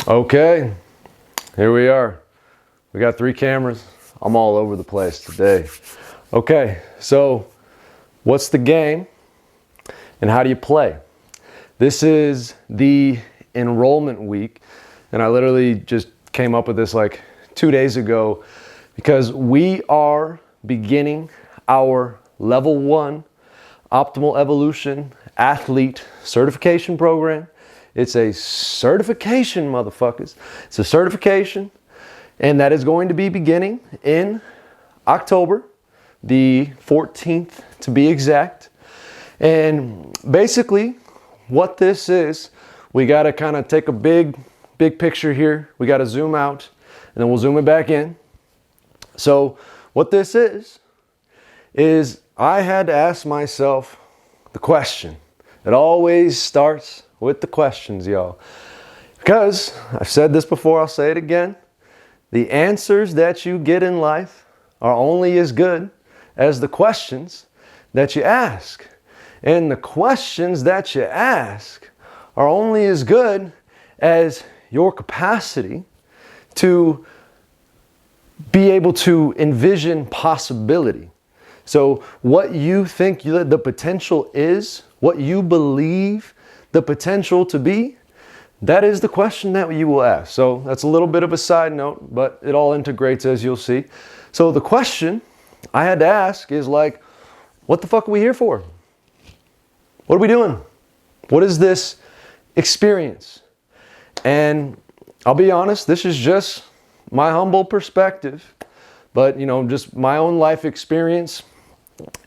Okay, here we are. We got 3 cameras. I'm all over the place today. Okay, so what's the game and how do you play? This is the enrollment week, and I literally just came up with this like 2 days ago because we are beginning our level 1 optimal evolution athlete certification program. It's a certification, motherfuckers. It's a certification, and that is going to be beginning in October, the 14th to be exact. And basically what this is, we got to kind of take a big picture here. We got to zoom out and then we'll zoom it back in. So what this is I had to ask myself the question. It always starts with the questions, y'all. Because I've said this before, I'll say it again. The answers that you get in life are only as good as the questions that you ask. And the questions that you ask are only as good as your capacity to be able to envision possibility. So what you think the potential is, what you believe the potential to be, that is the question that you will ask. So that's a little bit of a side note, but it all integrates as you'll see. So the question I had to ask is like, what the fuck are we here for? What are we doing? What is this experience? And I'll be honest, this is just my humble perspective, but just my own life experience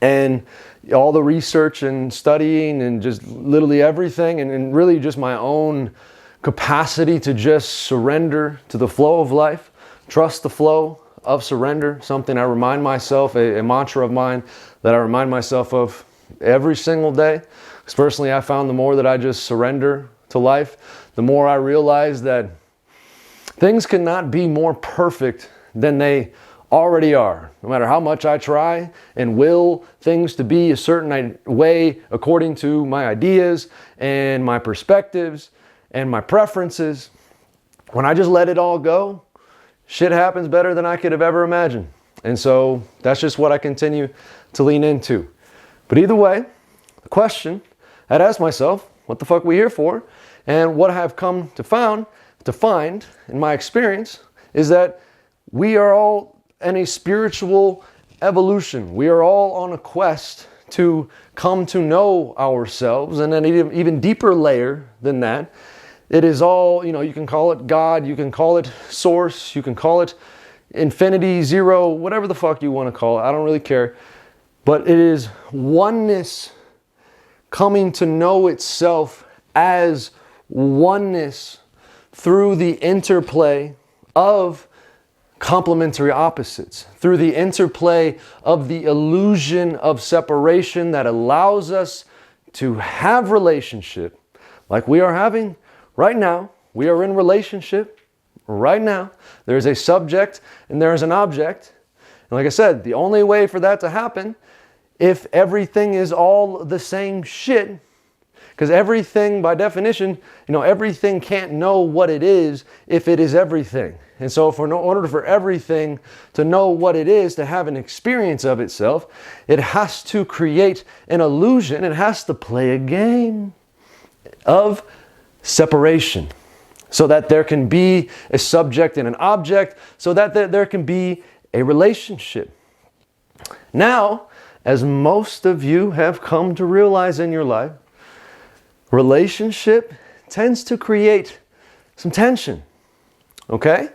and all the research and studying and just literally everything and really just my own capacity to just surrender to the flow of life, trust the flow of surrender, something I remind myself, a mantra of mine that I remind myself of every single day. Because personally, I found the more that I just surrender to life, the more I realize that things cannot be more perfect than they already are. No matter how much I try and will things to be a certain way according to my ideas and my perspectives and my preferences, when I just let it all go, shit happens better than I could have ever imagined. And so that's just what I continue to lean into. But either way, the question I'd ask myself, what the fuck are we here for? And what I have come to find in my experience is that we are all in a spiritual evolution. We are all on a quest to come to know ourselves, and then an even deeper layer than that. It is all, you can call it God, you can call it source, you can call it infinity, zero, whatever the fuck you want to call it. I don't really care. But it is oneness coming to know itself as oneness through the interplay of complementary opposites, through the interplay of the illusion of separation that allows us to have relationship like we are having right now. We are in relationship right now. There's a subject and there's an object. And like I said, the only way for that to happen, if everything is all the same shit, because everything by definition, everything can't know what it is if it is everything. And so in order for everything to know what it is, to have an experience of itself, it has to create an illusion. It has to play a game of separation so that there can be a subject and an object, so that there can be a relationship. Now, as most of you have come to realize in your life, relationship tends to create some tension, okay?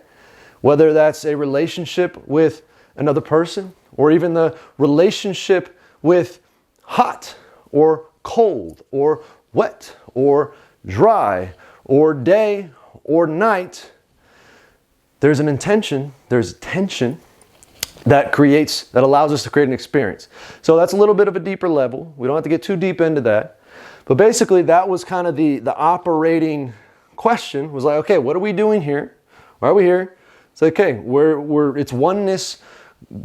Whether that's a relationship with another person or even the relationship with hot or cold or wet or dry or day or night, there's an intention, there's tension that allows us to create an experience. So that's a little bit of a deeper level. We don't have to get too deep into that. But basically that was kind of the operating question, was like, okay, what are we doing here? Why are we here? It's like, okay, it's oneness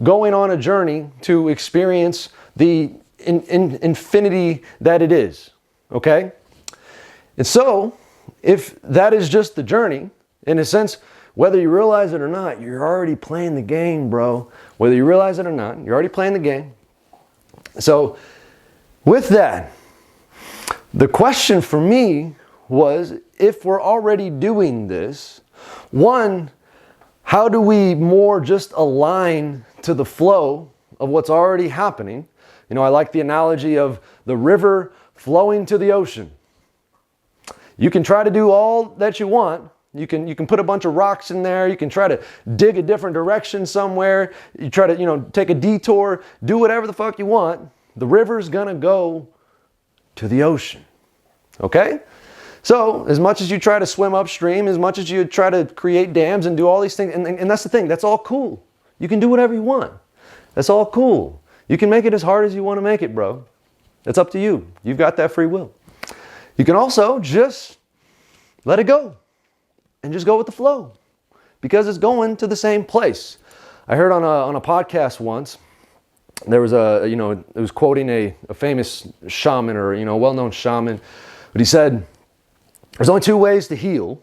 going on a journey to experience the infinity that it is, okay? And so, if that is just the journey, In a sense, whether you realize it or not, you're already playing the game, bro. Whether you realize it or not, you're already playing the game. So with that, the question for me was, if we're already doing this, one, how do we more just align to the flow of what's already happening? You know, I like the analogy of the river flowing to the ocean. You can try to do all that you want. You can put a bunch of rocks in there. You can try to dig a different direction somewhere. You try to, you know, take a detour, do whatever the fuck you want. The river's gonna go to the ocean. Okay? So, as much as you try to swim upstream, as much as you try to create dams and do all these things, and that's the thing, that's all cool. You can do whatever you want. That's all cool. You can make it as hard as you want to make it, bro. It's up to you. You've got that free will. You can also just let it go and just go with the flow, because it's going to the same place. I heard on a podcast once, there was it was quoting a famous shaman, or, you know, a well-known shaman, but he said, there's only two ways to heal: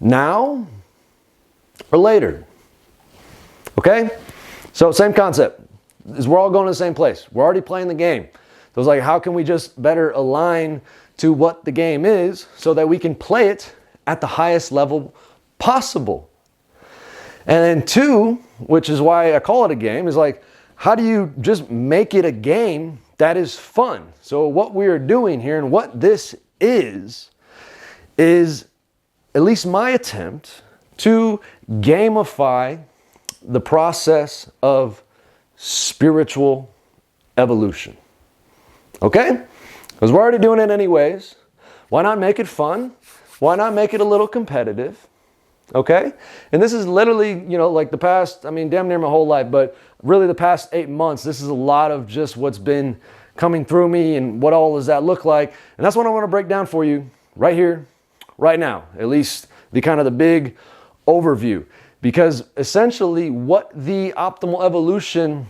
now or later. Okay? So same concept, is we're all going to the same place. We're already playing the game. So it's like, how can we just better align to what the game is so that we can play it at the highest level possible? And then two, which is why I call it a game, is like, how do you just make it a game that is fun? So what we are doing here, and what this is at least my attempt to gamify the process of spiritual evolution. Okay? Because we're already doing it anyways. Why not make it fun? Why not make it a little competitive? Okay? And this is literally, you know, like the past, I mean, damn near my whole life, but really the past 8 months, this is a lot of just what's been coming through me, and what all does that look like. And that's what I want to break down for you right here, right now, at least the kind of the big overview. Because essentially what the Optimal Evolution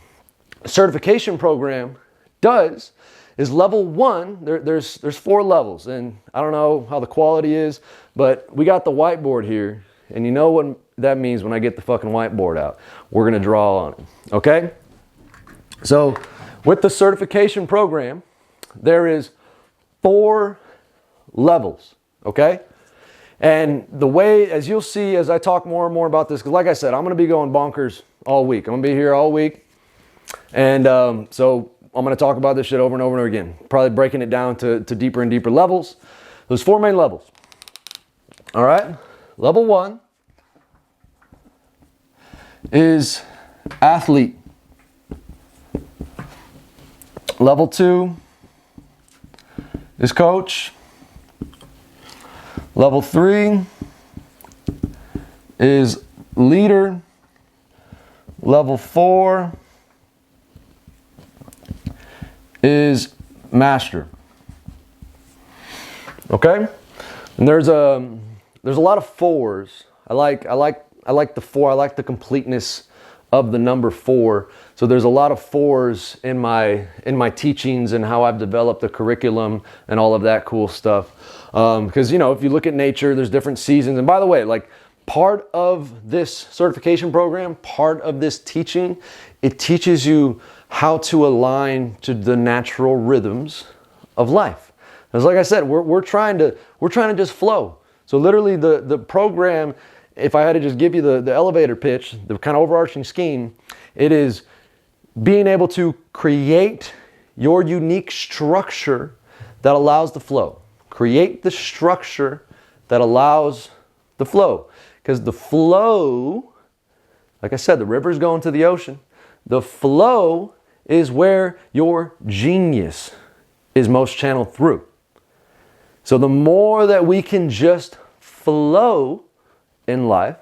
certification program does is level 1, there's 4 levels, and I don't know how the quality is, but we got the whiteboard here, and you know what that means when I get the fucking whiteboard out. We're gonna draw on it, okay? So with the certification program, there is 4 levels, okay? And the way, as you'll see as I talk more and more about this, because like I said, I'm gonna be going bonkers all week. I'm gonna be here all week, and so I'm going to talk about this shit over and over and over again, probably breaking it down to deeper and deeper levels. There's 4 main levels. All right? Level 1 is athlete. Level 2 is coach. Level 3 is leader. Level 4 is master. Okay? And there's a lot of 4s. I like the 4. I like the completeness of the number 4. So there's a lot of 4s in my teachings and how I've developed the curriculum and all of that cool stuff. Because, you know, if you look at nature, there's different seasons. And by the way, like, part of this certification program, part of this teaching, it teaches you how to align to the natural rhythms of life. Because like I said, we're trying to just flow. So literally the program, if I had to just give you the elevator pitch, the kind of overarching scheme, it is being able to create your unique structure that allows the flow. Create the structure that allows the flow. Because the flow, like I said, the river's going to the ocean. The flow is where your genius is most channeled through. So the more that we can just flow in life,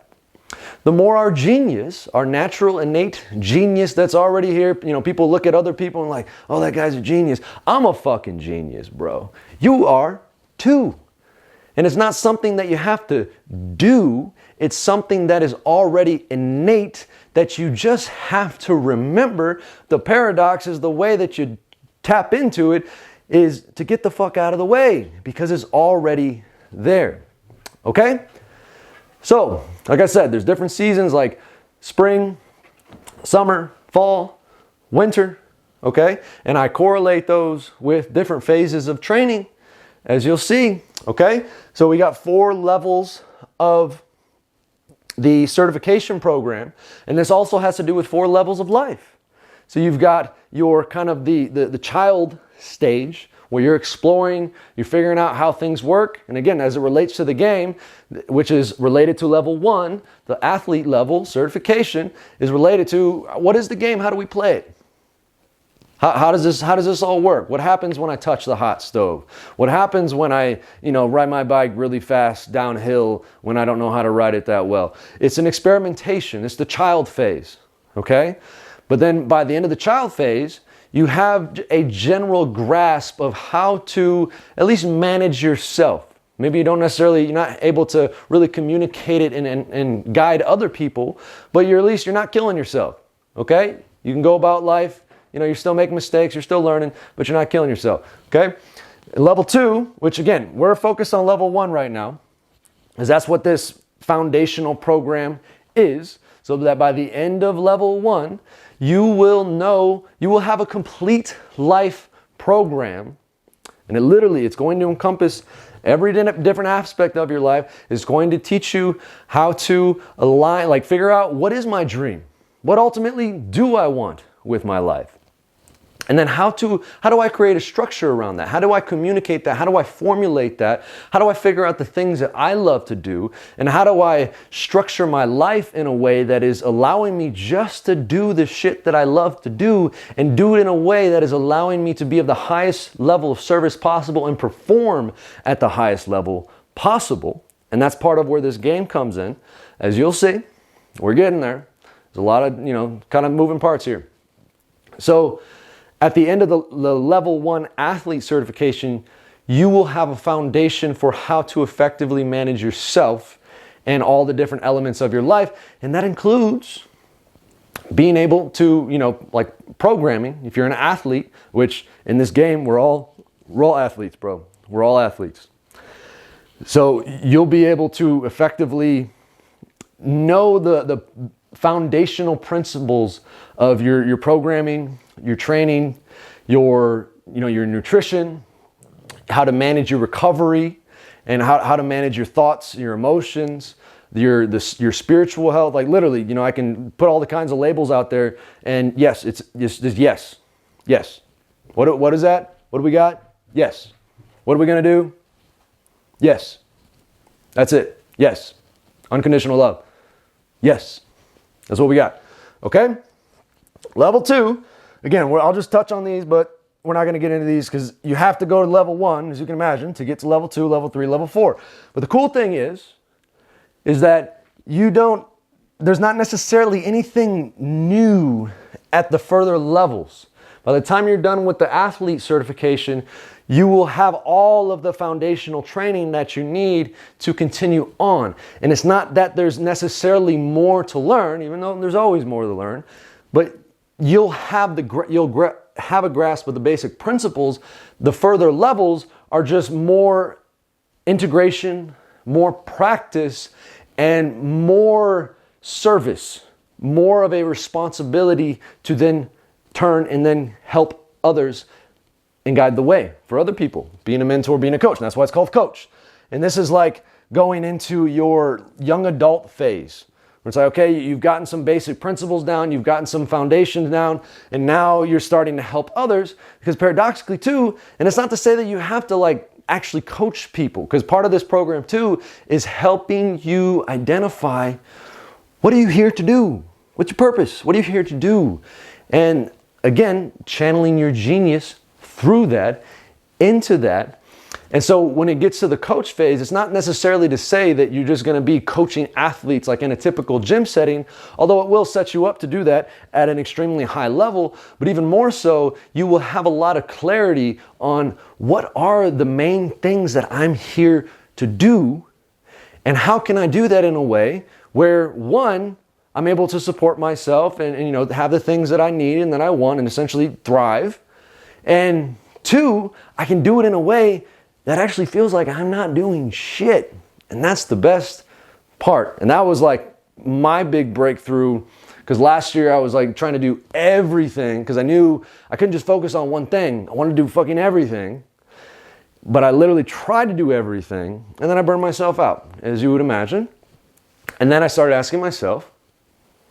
the more our genius, our natural innate genius that's already here, you know, people look at other people and like, oh, that guy's a genius. I'm a fucking genius, bro. You are too. And it's not something that you have to do. It's something that is already innate that you just have to remember. The paradox is the way that you tap into it is to get the fuck out of the way because it's already there. Okay? So, like I said, there's different seasons like spring, summer, fall, winter, okay? And I correlate those with different phases of training, as you'll see, okay? So we got 4 levels of the certification program, and this also has to do with 4 levels of life. So you've got your kind of the child stage, where you're exploring, you're figuring out how things work. And again, as it relates to the game, which is related to level 1, the athlete level certification is related to what is the game? How do we play it? How does this all work? What happens when I touch the hot stove? What happens when I, ride my bike really fast downhill when I don't know how to ride it that well? It's an experimentation. It's the child phase, okay? But then by the end of the child phase, you have a general grasp of how to at least manage yourself. Maybe you're not able to really communicate it and guide other people, but you're not killing yourself, okay? You can go about life, you're still making mistakes, you're still learning, but you're not killing yourself, okay? Level 2, which again, we're focused on level 1 right now, because that's what this foundational program is, so that by the end of level 1, you will have a complete life program. And it's going to encompass every different aspect of your life. It's going to teach you how to align, figure out what is my dream? What ultimately do I want with my life? And then how do I create a structure around that? How do I communicate that? How do I formulate that? How do I figure out the things that I love to do? And how do I structure my life in a way that is allowing me just to do the shit that I love to do, and do it in a way that is allowing me to be of the highest level of service possible and perform at the highest level possible? And that's part of where this game comes in. As you'll see, we're getting there. There's a lot of, kind of moving parts here. So, at the end of the level 1 athlete certification, you will have a foundation for how to effectively manage yourself and all the different elements of your life. And that includes being able to, programming. If you're an athlete, which in this game, we're all athletes, bro. We're all athletes. So you'll be able to effectively know the foundational principles of your programming, your training, your nutrition, how to manage your recovery, and how to manage your thoughts, your emotions, your spiritual health. Literally, I can put all the kinds of labels out there, and yes, it's just yes. What is that? What do we got? Yes. What are we gonna do? Yes. That's it. Yes. Unconditional love. Yes. That's what we got. Okay? Level 2, again, I'll just touch on these, but we're not going to get into these because you have to go to level 1, as you can imagine, to get to level 2, level 3, level 4. But the cool thing is that there's not necessarily anything new at the further levels. By the time you're done with the athlete certification, you will have all of the foundational training that you need to continue on. And it's not that there's necessarily more to learn, even though there's always more to learn, but you'll have a grasp of the basic principles. The further levels are just more integration, more practice, and more service, more of a responsibility to then turn and then help others and guide the way for other people, being a mentor, being a coach. And that's why it's called coach. And this is like going into your young adult phase. Where it's like, okay, you've gotten some basic principles down, you've gotten some foundations down, and now you're starting to help others. Because paradoxically too, and it's not to say that you have to actually coach people, because part of this program too is helping you identify, what are you here to do? What's your purpose? What are you here to do? And again, channeling your genius through that, into that. And so when it gets to the coach phase, it's not necessarily to say that you're just going to be coaching athletes like in a typical gym setting, although it will set you up to do that at an extremely high level. But even more so, you will have a lot of clarity on what are the main things that I'm here to do, and how can I do that in a way where, one, I'm able to support myself and have the things that I need and that I want and essentially thrive. And two, I can do it in a way that actually feels like I'm not doing shit. And that's the best part. And that was like my big breakthrough, because last year I was like trying to do everything because I knew I couldn't just focus on one thing. I wanted to do fucking everything. But I literally tried to do everything, and then I burned myself out, as you would imagine. And then I started asking myself,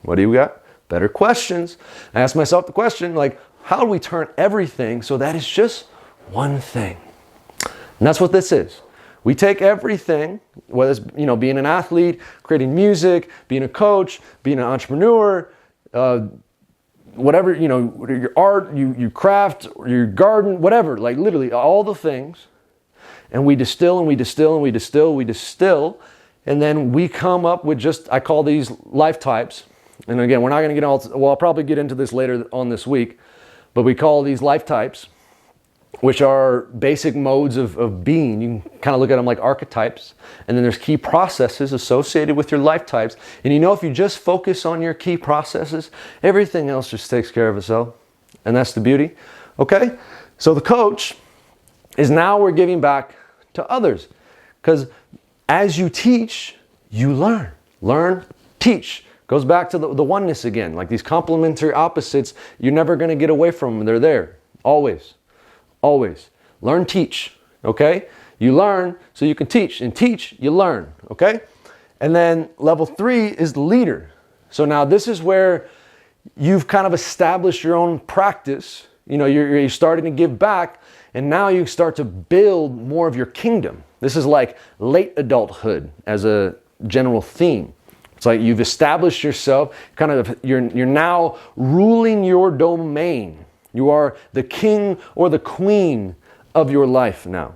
what do you got? Better questions. I asked myself the question, like, how do we turn everything so that it's just one thing? And that's what this is. We take everything, whether it's, being an athlete, creating music, being a coach, being an entrepreneur, whatever, your art, you craft, your garden, whatever, like literally all the things. And we distill and we distill and we distill, we distill. And then we come up with I call these life types. And again, we're not going to I'll probably get into this later on this week. But we call these life types, which are basic modes of being. You can kind of look at them like archetypes. And then there's key processes associated with your life types. And if you just focus on your key processes, everything else just takes care of itself. And that's the beauty. Okay? So the coach is now we're giving back to others. Because as you teach, you learn. Learn, teach. Goes back to the oneness again. Like these complementary opposites, you're never going to get away from them. They're there. Always. Always. Learn, teach. Okay? You learn so you can teach. And teach, you learn. Okay? And then level 3 is the leader. So now this is where you've kind of established your own practice. You're starting to give back. And now you start to build more of your kingdom. This is like late adulthood as a general theme. It's like you've established yourself, you're now ruling your domain. You are the king or the queen of your life now.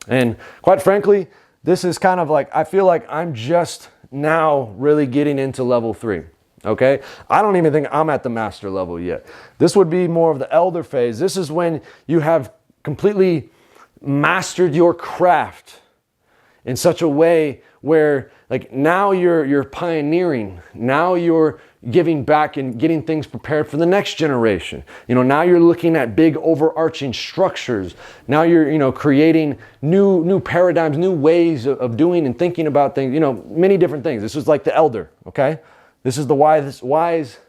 And quite frankly, this is kind of like, I feel like I'm just now really getting into level 3. Okay? I don't even think I'm at the master level yet. This would be more of the elder phase. This is when you have completely mastered your craft in such a way where like now you're pioneering. Now you're giving back and getting things prepared for the next generation. Now you're looking at big overarching structures. Now you're creating new paradigms, new ways of doing and thinking about things, many different things. This is like the elder, okay? This is the wise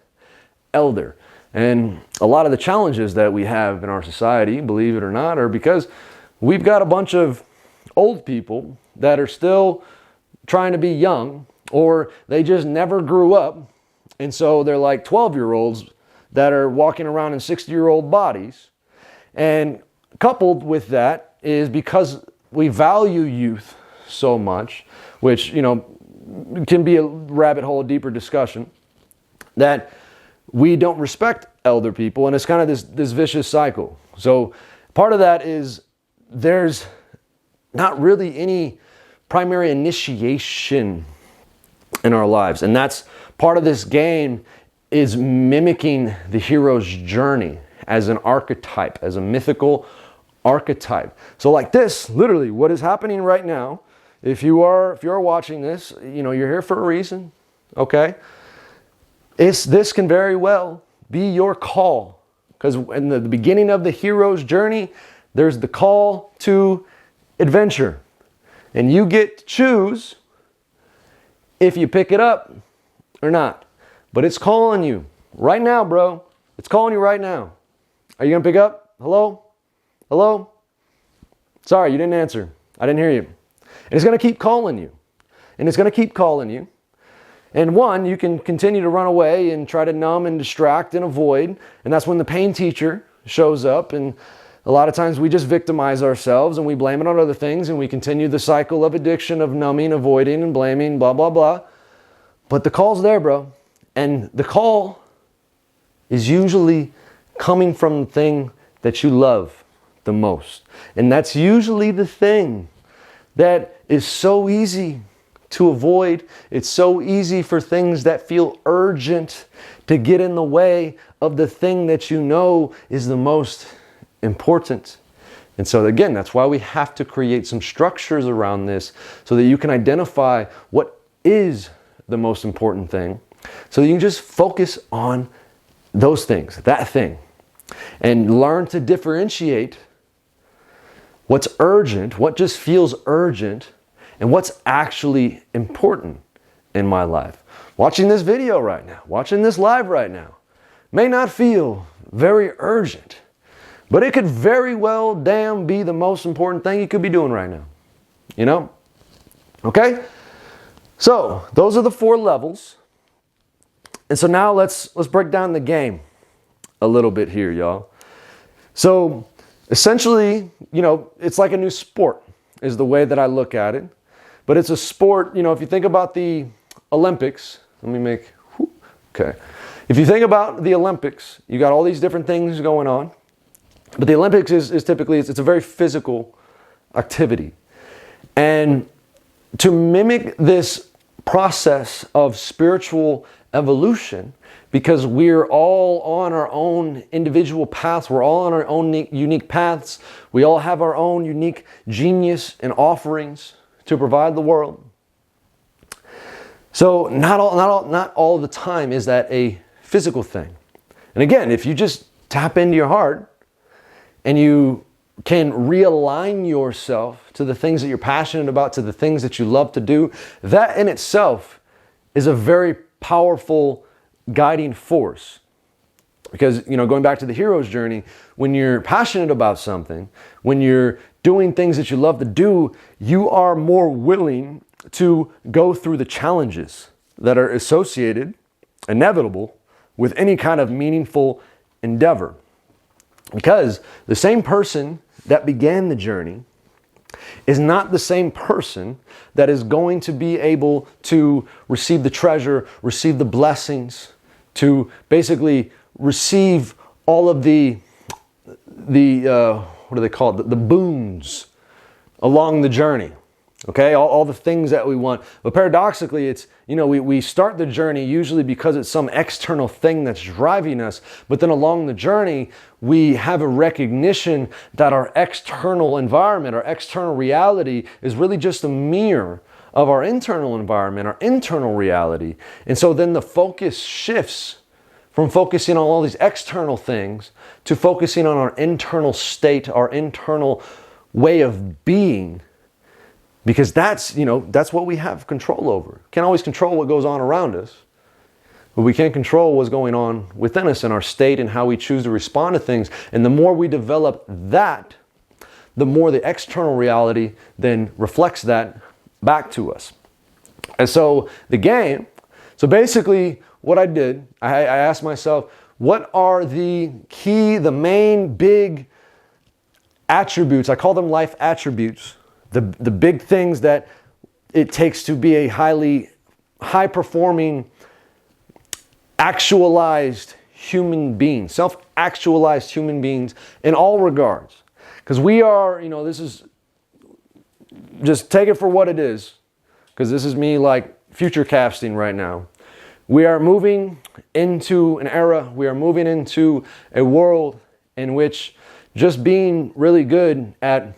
elder. And a lot of the challenges that we have in our society, believe it or not, are because we've got a bunch of old people that are still trying to be young, or they just never grew up. And so they're like 12-year-olds that are walking around in 60-year-old bodies. And coupled with that is because we value youth so much, which, can be a rabbit hole, a deeper discussion, that we don't respect elder people, and it's kind of this vicious cycle. So part of that is there's not really any primary initiation in our lives. And that's part of this game, is mimicking the hero's journey as an archetype, as a mythical archetype. So like this, literally what is happening right now, if you're watching this, you're here for a reason, okay? This can very well be your call, because in the beginning of the hero's journey, there's the call to adventure. And you get to choose if you pick it up or not. But it's calling you right now, bro. It's calling you right now. Are you going to pick up? Hello? Hello? Sorry, you didn't answer. I didn't hear you. And it's going to keep calling you. And it's going to keep calling you. And one, you can continue to run away and try to numb and distract and avoid. And that's when the pain teacher shows up. And a lot of times we just victimize ourselves and we blame it on other things, and we continue the cycle of addiction of numbing, avoiding, and blaming, blah, blah, blah. But the call's there, bro. And the call is usually coming from the thing that you love the most. And that's usually the thing that is so easy to avoid. It's so easy for things that feel urgent to get in the way of the thing that you know is the most important. And so again, that's why we have to create some structures around this so that you can identify what is the most important thing, so that you can just focus on those things, that thing, and learn to differentiate what's urgent, what just feels urgent, and what's actually important. in my life. Watching this video right now, watching this live right now, may not feel very urgent, but it could very well damn be the most important thing you could be doing right now. You know? Okay? So, those are the 4 levels. And so now let's break down the game a little bit here, y'all. So, essentially, you know, it's like a new sport is the way that I look at it. But it's a sport, you know, if you think about the Olympics, okay. If you think about the Olympics, you got all these different things going on. But the Olympics is typically, it's a very physical activity. And to mimic this process of spiritual evolution, because we're all on our own individual paths, we're all on our own unique paths, we all have our own unique genius and offerings to provide the world. So not all the time is that a physical thing. And again, if you just tap into your heart and you can realign yourself to the things that you're passionate about, to the things that you love to do, that in itself is a very powerful guiding force. Because, you know, going back to the hero's journey, when you're passionate about something, when you're doing things that you love to do, you are more willing to go through the challenges that are associated, inevitable, with any kind of meaningful endeavor. Because the same person that began the journey is not the same person that is going to be able to receive the treasure, receive the blessings, to basically receive all of the what do they call it? The boons along the journey. Okay, all the things that we want. But paradoxically, it's, you know, we start the journey usually because it's some external thing that's driving us. But then along the journey, we have a recognition that our external environment, our external reality is really just a mirror of our internal environment, our internal reality. And so then the focus shifts from focusing on all these external things to focusing on our internal state, our internal way of being. Because that's, you know, that's what we have control over. Can't always control what goes on around us, but we can control what's going on within us in our state and how we choose to respond to things. And the more we develop that, the more the external reality then reflects that back to us. And so the game, so basically what I did, I asked myself, what are the main big attributes? I call them life attributes. The big things that it takes to be a high-performing, actualized human being, self-actualized human beings in all regards. Because we are, you know, this is, just take it for what it is, because this is me like future casting right now. We are moving into an era, we are moving into a world in which just being really good at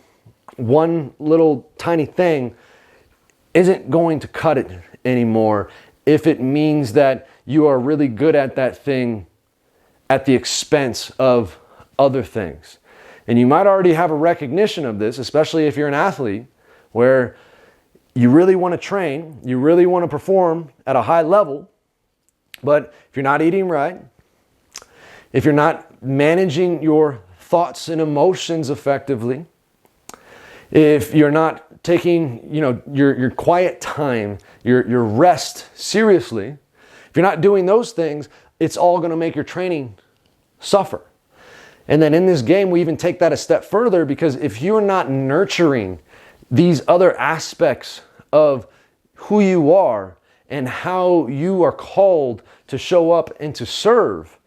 one little tiny thing isn't going to cut it anymore if it means that you are really good at that thing at the expense of other things. And you might already have a recognition of this, especially if you're an athlete, where you really want to train, you really want to perform at a high level, but if you're not eating right, if you're not managing your thoughts and emotions effectively, if you're not taking, you know, your quiet time, your rest seriously, if you're not doing those things, it's all going to make your training suffer. And then in this game, we even take that a step further, because if you're not nurturing these other aspects of who you are and how you are called to show up and to serve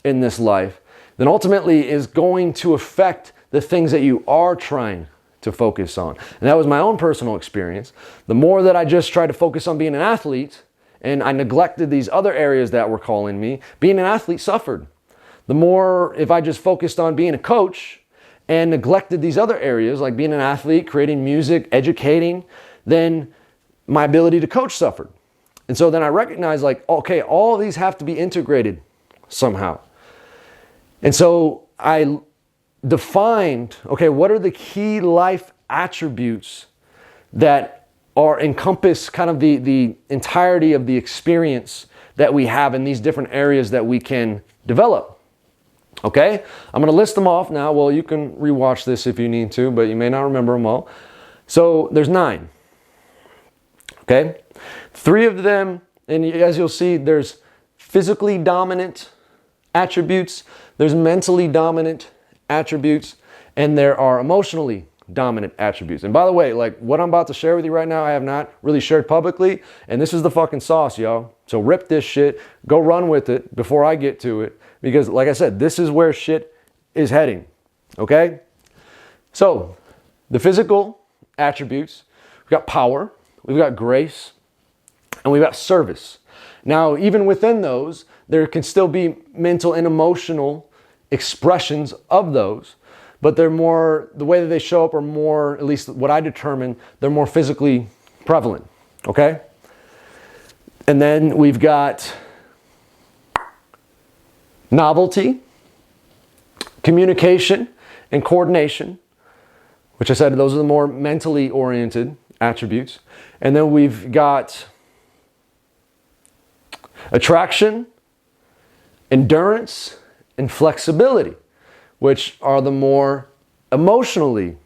in this life, then ultimately is going to affect the things that you are trying to focus on. And that was my own personal experience. The more that I just tried to focus on being an athlete and I neglected these other areas that were calling me, being an athlete suffered. The more if I just focused on being a coach and neglected these other areas like being an athlete, creating music, educating, then my ability to coach suffered. And so then I recognized, like, okay, all of these have to be integrated somehow. And so I defined, okay, what are the key life attributes that are encompass kind of the entirety of the experience that we have in these different areas that we can develop. Okay? I'm going to list them off now. Well, you can rewatch this if you need to, but you may not remember them all. So there's 9. Okay? 3 of them, and as you'll see, there's physically dominant attributes, there's mentally dominant attributes, and there are emotionally dominant attributes. And by the way, like what I'm about to share with you right now, I have not really shared publicly, and this is the fucking sauce, y'all. So rip this shit, go run with it before I get to it, because like I said, this is where shit is heading, okay? So the physical attributes, we've got power, we've got grace, and we've got service. Now, even within those, there can still be mental and emotional expressions of those, but they're more, the way that they show up are more, at least what I determine, they're more physically prevalent, okay? And then we've got novelty, communication, and coordination, which I said those are the more mentally oriented attributes. And then we've got attraction, endurance, and flexibility, which are the more emotionally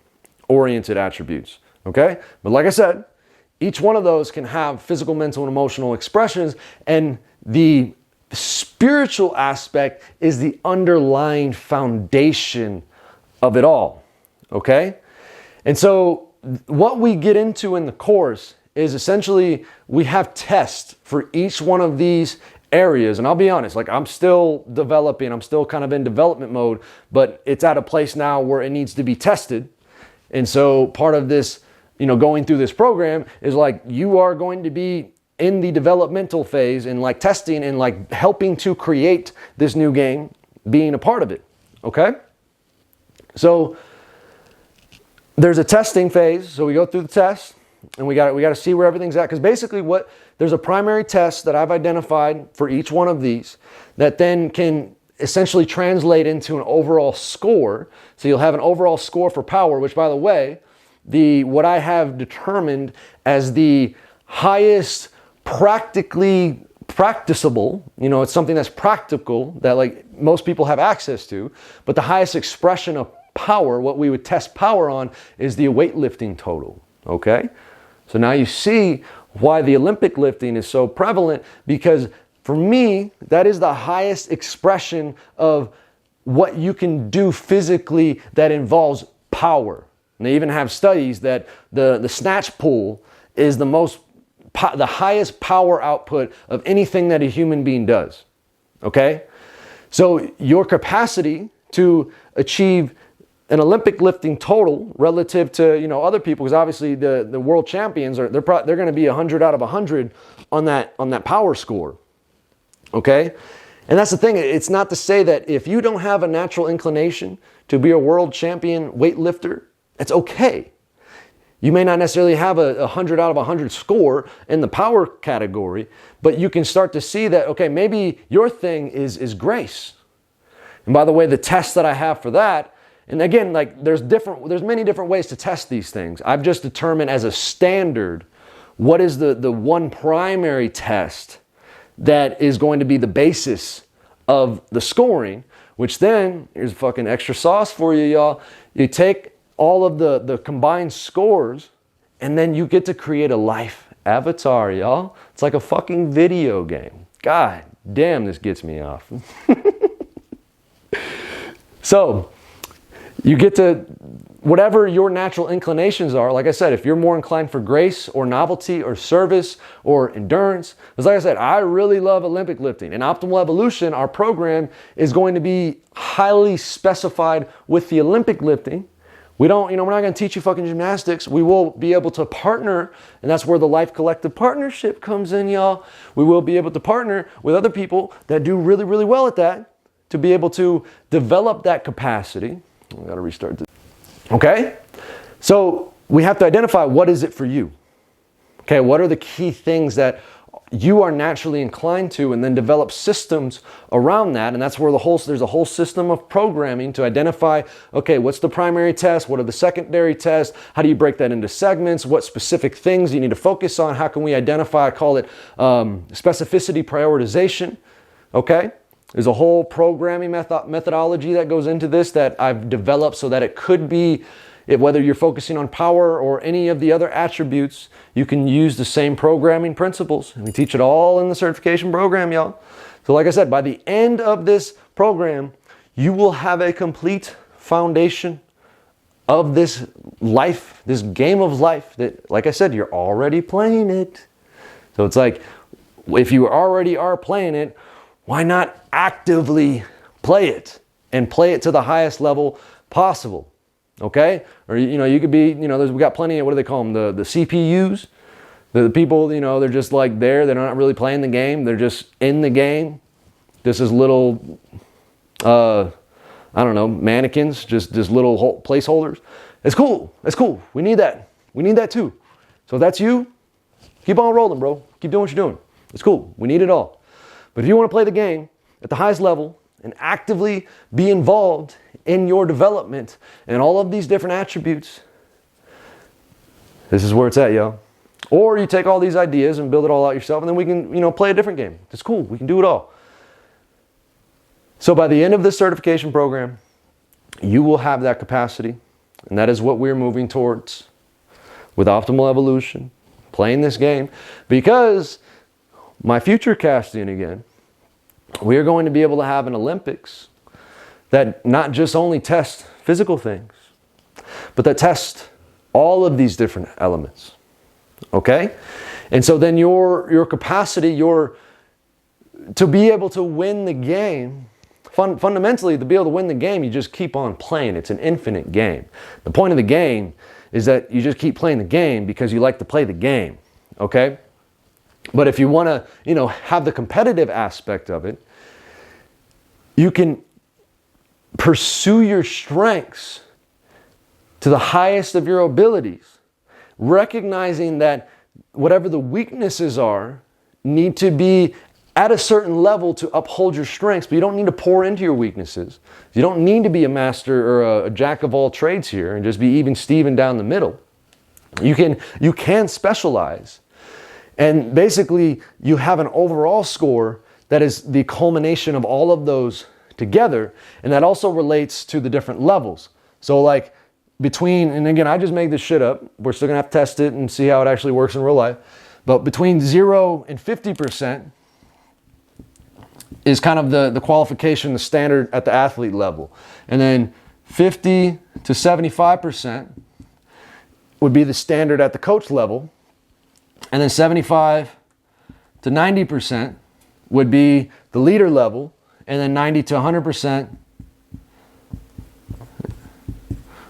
oriented attributes, okay? But like I said, each one of those can have physical, mental, and emotional expressions, and the spiritual aspect is the underlying foundation of it all, okay? And so what we get into in the course is essentially we have tests for each one of these areas. And I'll be honest, like I'm still developing, I'm still kind of in development mode, but it's at a place now where it needs to be tested. And so part of this, going through this program is like you are going to be in the developmental phase and like testing and like helping to create this new game, being a part of it. Okay? So there's a testing phase. So we go through the test and we got to see where everything's at. Because basically there's a primary test that I've identified for each one of these that then can essentially translate into an overall score. So you'll have an overall score for power, which by the way, what I have determined as the highest practically practicable, it's something that's practical that like most people have access to, but the highest expression of power, what we would test power on, is the weightlifting total, okay? So now you see why the Olympic lifting is so prevalent, because for me, that is the highest expression of what you can do physically that involves power. And they even have studies that the snatch pull is the highest power output of anything that a human being does, okay? So your capacity to achieve an Olympic lifting total relative to, other people, because obviously the world champions they're going to be 100 out of 100 on that power score, okay? And that's the thing. It's not to say that if you don't have a natural inclination to be a world champion weightlifter, it's okay. You may not necessarily have a 100 out of 100 score in the power category, but you can start to see that, okay, maybe your thing is grace. And by the way, the test that I have for that, and again, like there's many different ways to test these things. I've just determined as a standard what is the one primary test that is going to be the basis of the scoring, which then, here's fucking extra sauce for you, y'all. You take all of the combined scores, and then you get to create a life avatar, y'all. It's like a fucking video game. God damn, this gets me off. So, you get to, whatever your natural inclinations are, like I said, if you're more inclined for grace or novelty or service or endurance, because like I said, I really love Olympic lifting. In Optimal Evolution, our program is going to be highly specified with the Olympic lifting. We're not going to teach you fucking gymnastics. We will be able to partner, and that's where the Life Collective Partnership comes in, y'all. We will be able to partner with other people that do really, really well at that to be able to develop that capacity. I got to restart this. Okay? So we have to identify what is it for you. Okay, what are the key things that you are naturally inclined to, and then develop systems around that. And that's where there's a whole system of programming to identify, okay, what's the primary test? What are the secondary tests? How do you break that into segments? What specific things you need to focus on? How can we identify, I call it specificity prioritization, okay? There's a whole programming methodology that goes into this that I've developed so that it could be, whether you're focusing on power or any of the other attributes, you can use the same programming principles. And we teach it all in the certification program, y'all. So like I said, by the end of this program, you will have a complete foundation of this life, this game of life that, like I said, you're already playing it. So it's like, if you already are playing it, why not actively play it and play it to the highest level possible? Okay? Or, you could be, we got plenty of, what do they call them? The CPUs. The people, they're just like there. They're not really playing the game. They're just in the game. This is little, I don't know, mannequins, just little placeholders. It's cool. It's cool. We need that. We need that too. So if that's you, keep on rolling, bro. Keep doing what you're doing. It's cool. We need it all. But if you want to play the game at the highest level and actively be involved in your development and all of these different attributes, this is where it's at, yo. Or you take all these ideas and build it all out yourself, and then we can, play a different game. It's cool. We can do it all. So by the end of this certification program, you will have that capacity, and that is what we're moving towards with Optimal Evolution, playing this game, because my future casting again, we are going to be able to have an Olympics that not just only test physical things, but that test all of these different elements. Okay? And so then your capacity, to be able to win the game, fundamentally, to be able to win the game, you just keep on playing. It's an infinite game. The point of the game is that you just keep playing the game because you like to play the game. Okay? But if you want to, have the competitive aspect of it, you can pursue your strengths to the highest of your abilities, recognizing that whatever the weaknesses are need to be at a certain level to uphold your strengths, but you don't need to pour into your weaknesses. You don't need to be a master or a jack of all trades here and just be even Steven down the middle. You can specialize. And basically, you have an overall score that is the culmination of all of those together. And that also relates to the different levels. So like and again, I just made this shit up. We're still going to have to test it and see how it actually works in real life. But between 0 and 50% is kind of the qualification, the standard at the athlete level. And then 50 to 75% would be the standard at the coach level. And then 75 to 90% would be the leader level. And then 90 to 100%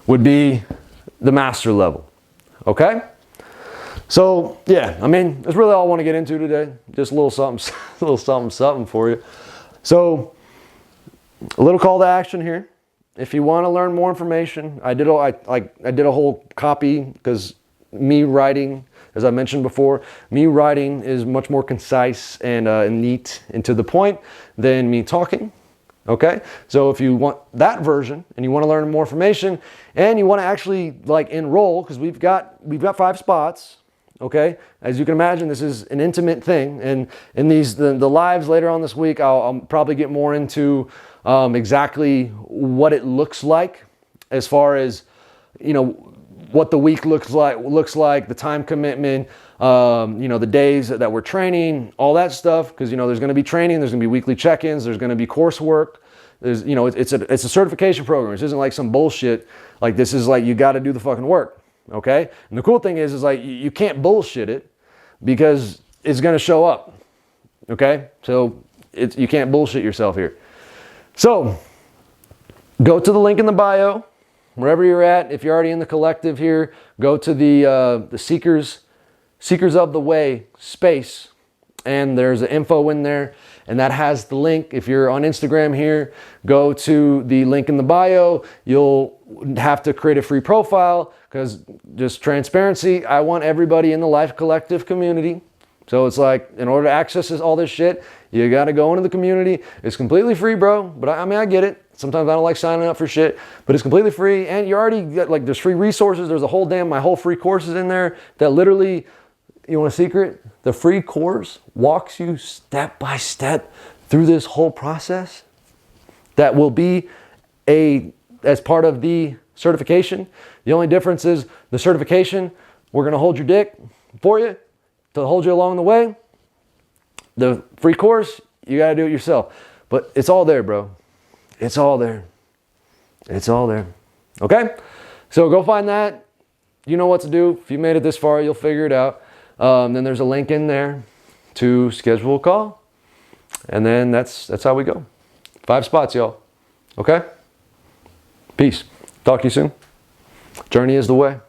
would be the master level. Okay? So, yeah, that's really all I want to get into today. Just a little something for you. So, a little call to action here. If you want to learn more information, I did a whole copy because me writing, as I mentioned before, me writing is much more concise and neat and to the point than me talking. Okay, so if you want that version and you want to learn more information and you want to actually enroll, because we've got 5 spots. Okay, as you can imagine, this is an intimate thing, and in the lives later on this week, I'll probably get more into exactly what it looks like, as far as what the week looks like, the time commitment, the days that we're training, all that stuff, because there's going to be training, there's going to be weekly check-ins, there's going to be coursework. There's it's a certification program. This isn't like some bullshit. Like, this is like, you got to do the fucking work. Okay? And the cool thing is like, you can't bullshit it because it's going to show up. Okay? So you can't bullshit yourself here. So go to the link in the bio, wherever you're at. If you're already in the collective here, go to the Seekers of the Way space, and there's the info in there, and that has the link. If you're on Instagram here, go to the link in the bio. You'll have to create a free profile, because just transparency, I want everybody in the Life Collective community So it's like, in order to access all this shit, you got to go into the community. It's completely free, bro. But I mean, I get it. Sometimes I don't like signing up for shit, but it's completely free. And you already got, like, there's free resources. There's a whole my whole free courses in there that literally, you want a secret? The free course walks you step by step through this whole process. That will be as part of the certification. The only difference is the certification, we're going to hold your dick for you to hold you along the way. The free course, you got to do it yourself. But it's all there, bro. It's all there. It's all there. Okay? So go find that. You know what to do. If you made it this far, you'll figure it out. Then there's a link in there to schedule a call. And then that's how we go. 5 spots, y'all. Okay? Peace. Talk to you soon. Journey is the way.